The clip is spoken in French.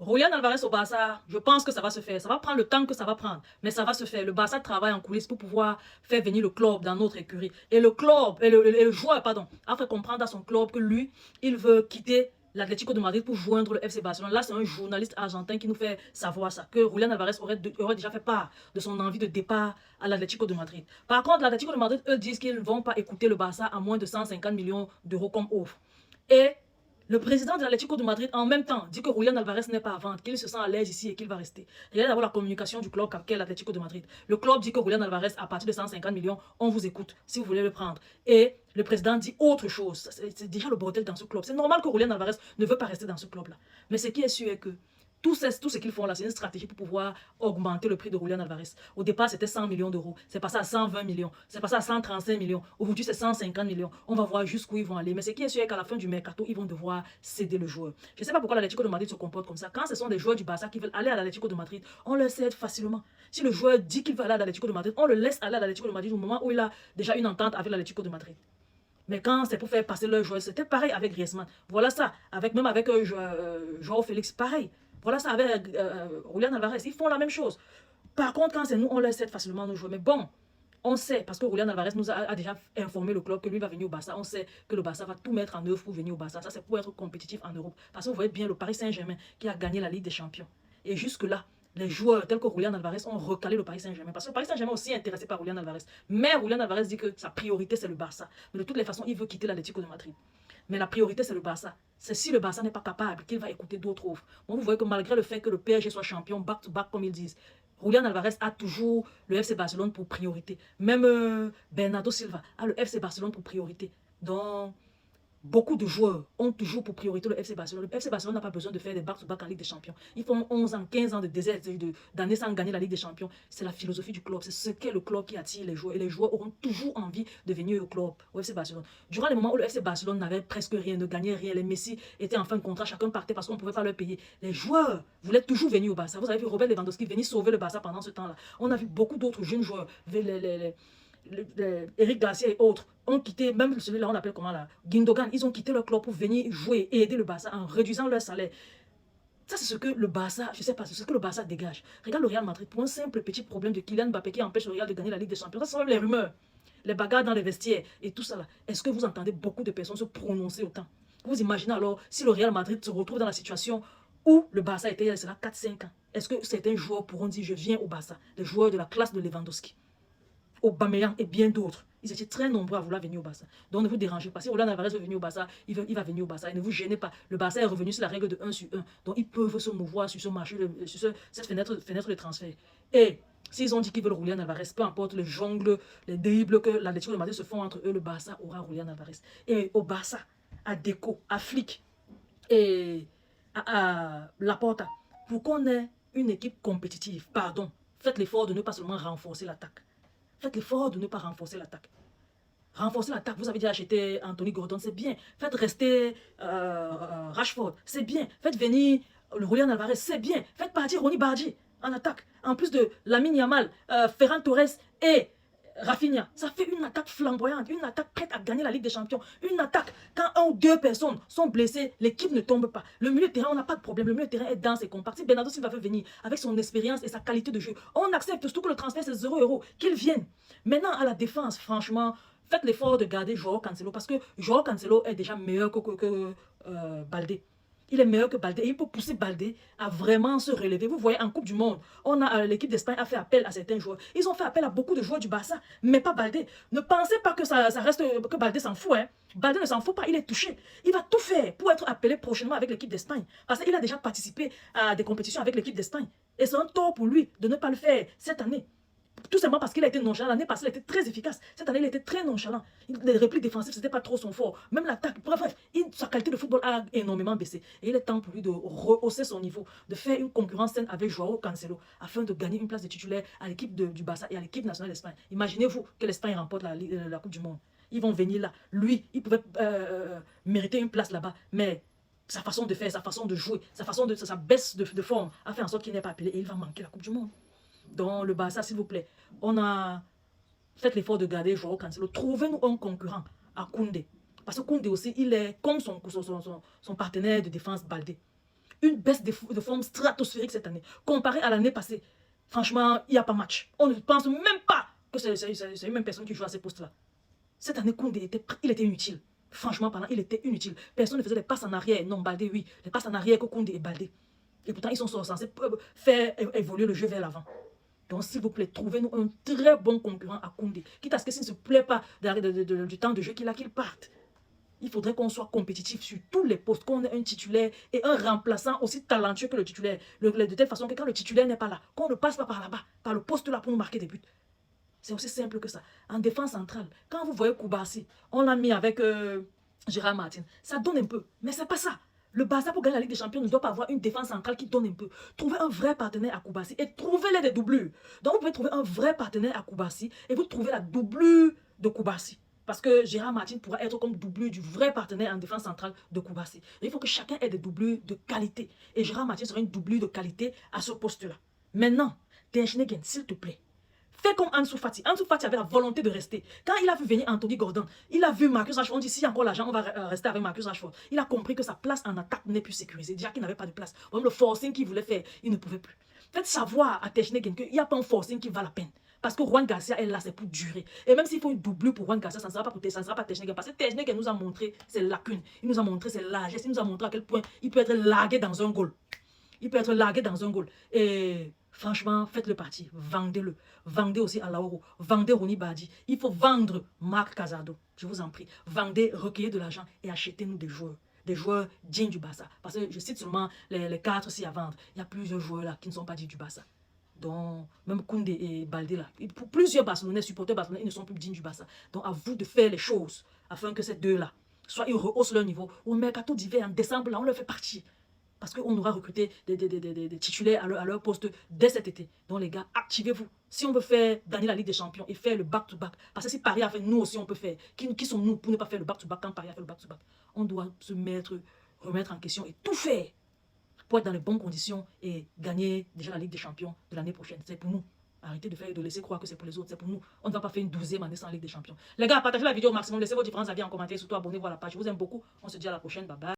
Julián Alvarez au Barça, je pense que ça va se faire. Ça va prendre le temps que ça va prendre, mais ça va se faire. Le Barça travaille en coulisses pour pouvoir faire venir le club dans notre écurie. Et le club, et le joueur, pardon, a fait comprendre à son club que lui, il veut quitter l'Atlético de Madrid pour joindre le FC Barcelone. Là, c'est un journaliste argentin qui nous fait savoir ça, que Julián Alvarez aurait déjà fait part de son envie de départ à l'Atlético de Madrid. Par contre, l'Atlético de Madrid, eux, disent qu'ils ne vont pas écouter le Barça à moins de 150 millions d'euros comme offre. Et le président de l'Atlético de Madrid, en même temps, dit que Julián Alvarez n'est pas à vendre, qu'il se sent à l'aise ici et qu'il va rester. Regardez d'abord la communication du club qu'est l'Atlético de Madrid. Le club dit que Julián Alvarez, à partir de 150 millions, on vous écoute si vous voulez le prendre. Et le président dit autre chose. C'est déjà le bordel dans ce club. C'est normal que Julián Alvarez ne veut pas rester dans ce club-là. Mais ce qui est sûr est que tout ce qu'ils font là, c'est une stratégie pour pouvoir augmenter le prix de Julián Alvarez. Au départ, c'était 100 millions d'euros. C'est passé à 120 millions. C'est passé à 135 millions. Aujourd'hui, c'est 150 millions. On va voir jusqu'où ils vont aller. Mais ce qui est sûr, c'est qu'à la fin du mercato, ils vont devoir céder le joueur. Je ne sais pas pourquoi l'Atlético de Madrid se comporte comme ça. Quand ce sont des joueurs du Barça qui veulent aller à l'Atlético de Madrid, on leur cède facilement. Si le joueur dit qu'il veut aller à l'Atlético de Madrid, on le laisse aller à l'Atlético de Madrid au moment où il a déjà une entente avec l'Atlético de Madrid. Mais quand c'est pour faire passer leur joueur, c'était pareil avec Griezmann. Voilà ça. Même avec Joao Félix, pareil. Voilà ça avec Julián Alvarez. Ils font la même chose. Par contre, quand c'est nous, on leur cède facilement nos joueurs. Mais bon, on sait, parce que Julián Alvarez nous a déjà informé le club que lui va venir au Barça. On sait que le Barça va tout mettre en œuvre pour venir au Barça. Ça, c'est pour être compétitif en Europe. Parce que vous voyez bien le Paris Saint-Germain qui a gagné la Ligue des Champions. Et jusque-là, les joueurs tels que Julián Alvarez ont recalé le Paris Saint-Germain. Parce que le Paris Saint-Germain est aussi intéressé par Julián Alvarez. Mais Julián Alvarez dit que sa priorité, c'est le Barça. Mais de toutes les façons, il veut quitter l'Atlético de Madrid. Mais la priorité, c'est le Barça. C'est si le Barça n'est pas capable qu'il va écouter d'autres offres. Bon, vous voyez que malgré le fait que le PSG soit champion back-to-back, comme ils disent, Julián Alvarez a toujours le FC Barcelone pour priorité. Même Bernardo Silva a le FC Barcelone pour priorité. Donc, beaucoup de joueurs ont toujours pour priorité le FC Barcelone. Le FC Barcelone n'a pas besoin de faire des back-to-back en Ligue des Champions. Ils font 11 ans, 15 ans de désert, d'années sans gagner la Ligue des Champions. C'est la philosophie du club. C'est ce qu'est le club qui attire les joueurs. Et les joueurs auront toujours envie de venir au club, au FC Barcelone. Durant les moments où le FC Barcelone n'avait presque rien, ne gagnait rien, les Messi étaient en fin de contrat, chacun partait parce qu'on ne pouvait pas leur payer. Les joueurs voulaient toujours venir au Barça. Vous avez vu Robert Lewandowski venir sauver le Barça pendant ce temps-là. On a vu beaucoup d'autres jeunes joueurs, Eric Garcia et autres ont quitté, même celui-là, on appelle comment là, Gundogan, ils ont quitté leur club pour venir jouer et aider le Barça en réduisant leur salaire. Ça, c'est ce que le Barça, je sais pas, c'est ce que le Barça dégage. Regarde le Real Madrid, pour un simple petit problème de Kylian Mbappé qui empêche le Real de gagner la Ligue des Champions. Ça, ce sont même les rumeurs, les bagarres dans les vestiaires et tout ça là. Est-ce que vous entendez beaucoup de personnes se prononcer autant? Vous imaginez alors si le Real Madrid se retrouve dans la situation où le Barça était il y a 4-5 ans. Est-ce que certains joueurs pourront dire je viens au Barça? Les joueurs de la classe de Lewandowski, Aubameyang et bien d'autres. Ils étaient très nombreux à vouloir venir au Barça. Donc ne vous dérangez pas. Si Julián Alvarez veut venir au Barça, il va venir au Barça. Et ne vous gênez pas. Le Barça est revenu sur la règle de 1 sur 1. Donc ils peuvent se mouvoir sur ce marché, sur cette fenêtre de transfert. Et s'ils ont dit qu'ils veulent Julián Alvarez, peu importe les jongles, les dribbles que l'Atlético de Madrid se font entre eux, le Barça aura Julián Alvarez. Et au Barça, à Deco, à Flick et à Laporta, pour qu'on ait une équipe compétitive, pardon, faites l'effort de ne pas seulement renforcer l'attaque. Faites l'effort de ne pas renforcer l'attaque. Renforcer l'attaque, vous avez déjà acheté Anthony Gordon, c'est bien. Faites rester Rashford, c'est bien. Faites venir le Julián Alvarez, c'est bien. Faites partir Ronny Bardi en attaque. En plus de Lamine Yamal, Ferran Torres et Rafinha. Ça fait une attaque flamboyante, une attaque prête à gagner la Ligue des Champions. Une attaque, quand 1 ou 2 personnes sont blessées, l'équipe ne tombe pas. Le milieu de terrain, on n'a pas de problème. Le milieu de terrain est dense et compact. Si Bernardo Silva veut venir avec son expérience et sa qualité de jeu, on accepte, surtout que le transfert c'est 0 €. Qu'il vienne. Maintenant, à la défense, franchement, faites l'effort de garder Joao Cancelo parce que Joao Cancelo est déjà meilleur que Baldé. Il est meilleur que Baldé et il peut pousser Baldé à vraiment se relever. Vous voyez, en Coupe du Monde, l'équipe d'Espagne a fait appel à certains joueurs. Ils ont fait appel à beaucoup de joueurs du Barça, mais pas Baldé. Ne pensez pas que ça reste, que Baldé s'en fout. Hein. Baldé ne s'en fout pas, il est touché. Il va tout faire pour être appelé prochainement avec l'équipe d'Espagne. Parce qu'il a déjà participé à des compétitions avec l'équipe d'Espagne. Et c'est un tort pour lui de ne pas le faire cette année. Tout simplement parce qu'il a été nonchalant. L'année passée, il était très efficace. Cette année, il était très nonchalant. Les répliques défensives, ce n'était pas trop son fort. Même l'attaque. Bref, sa qualité de football a énormément baissé. Et il est temps pour lui de rehausser son niveau, de faire une concurrence saine avec Joao Cancelo, afin de gagner une place de titulaire à l'équipe du Barça et à l'équipe nationale d'Espagne. Imaginez-vous que l'Espagne remporte la Coupe du Monde. Ils vont venir là. Lui, il pouvait mériter une place là-bas. Mais sa façon de faire, sa façon de jouer, sa baisse de forme a fait en sorte qu'il n'est pas appelé. Et il va manquer la Coupe du Monde. Donc le Barça, s'il vous plaît, on a fait l'effort de garder Joao Cancelo. Trouvez-nous un concurrent à Koundé. Parce que Koundé aussi, il est comme son partenaire de défense Baldé. une baisse de forme stratosphérique cette année. Comparé à l'année passée, franchement, il n'y a pas match. On ne pense même pas que c'est une même personne qui joue à ces postes-là. Cette année, Koundé il était inutile. Franchement parlant, il était inutile. Personne ne faisait des passes en arrière. Non, Baldé, oui. Les passes en arrière que Koundé et Baldé. Et pourtant, ils sont censés faire évoluer le jeu vers l'avant. Donc, s'il vous plaît, trouvez-nous un très bon concurrent à Koundé. Quitte à ce que s'il ne se plaît pas du temps de jeu qu'il a, qu'il parte. Il faudrait qu'on soit compétitif sur tous les postes, qu'on ait un titulaire et un remplaçant aussi talentueux que le titulaire. De telle façon que quand le titulaire n'est pas là, qu'on ne passe pas par là-bas, par le poste là pour nous marquer des buts. C'est aussi simple que ça. En défense centrale, quand vous voyez Koubassi, on l'a mis avec Gérard Martin. Ça donne un peu, mais c'est pas ça. Le Barça pour gagner la Ligue des Champions ne doit pas avoir une défense centrale qui donne un peu. Trouvez un vrai partenaire à Koubassi et trouvez-les des doublures. Donc vous pouvez trouver un vrai partenaire à Koubassi et vous trouvez la doublure de Koubassi. Parce que Gérard Martin pourra être comme doublure du vrai partenaire en défense centrale de Koubassi. Il faut que chacun ait des doublures de qualité. Et Gérard Martin sera une doublure de qualité à ce poste-là. Maintenant, Ter Stegen, s'il te plaît, fais comme Ansu Fati. Ansu Fati avait la volonté de rester. Quand il a vu venir Anthony Gordon, il a vu Marcus Rashford. On dit, s'il y a encore l'argent, on va rester avec Marcus Rashford. Il a compris que sa place en attaque n'est plus sécurisée. Déjà qu'il n'avait pas de place. Même le forcing qu'il voulait faire, il ne pouvait plus. Faites savoir à Ter Stegen qu'il n'y a pas un forcing qui va la peine. Parce que Juan Garcia est là, c'est pour durer. Et même s'il faut une doublure pour Juan Garcia, ça ne sera pas pour ça ne sera pas Ter Stegen. Parce que Ter Stegen nous a montré ses lacunes. Il nous a montré ses largesses. Il nous a montré à quel point il peut être largué dans un goal. Il peut être largué dans un goal. Et franchement, faites-le parti. Vendez-le. Vendez aussi à Lauro. Vendez Ronny Badi. Il faut vendre Marc Casado. Je vous en prie. Vendez, recueillez de l'argent et achetez-nous des joueurs. Des joueurs dignes du Barça. Parce que je cite seulement les 4 ci à vendre. Il y a plusieurs joueurs là qui ne sont pas dignes du Barça. Donc, même Koundé et Baldé là. Pour plusieurs Barcelonais, supporters barcelonais, ils ne sont plus dignes du Barça. Donc, à vous de faire les choses afin que ces deux-là, soit ils rehaussent leur niveau. Au mercato d'hiver, en décembre, là, on leur fait partie. Parce qu'on aura recruté des titulaires à leur poste dès cet été. Donc les gars, activez-vous. Si on veut faire gagner la Ligue des Champions et faire le back-to-back, parce que si Paris a fait, nous aussi on peut faire. Qui sommes-nous pour ne pas faire le back-to-back quand Paris a fait le back-to-back? On doit se remettre en question et tout faire pour être dans les bonnes conditions et gagner déjà la Ligue des Champions de l'année prochaine. C'est pour nous. Arrêtez de laisser croire que c'est pour les autres, c'est pour nous. On ne va pas faire une 12e année sans Ligue des Champions. Les gars, partagez la vidéo au maximum, laissez vos différents avis en commentaire, surtout abonnez-vous à la page. Je vous aime beaucoup. On se dit à la prochaine. Bye bye.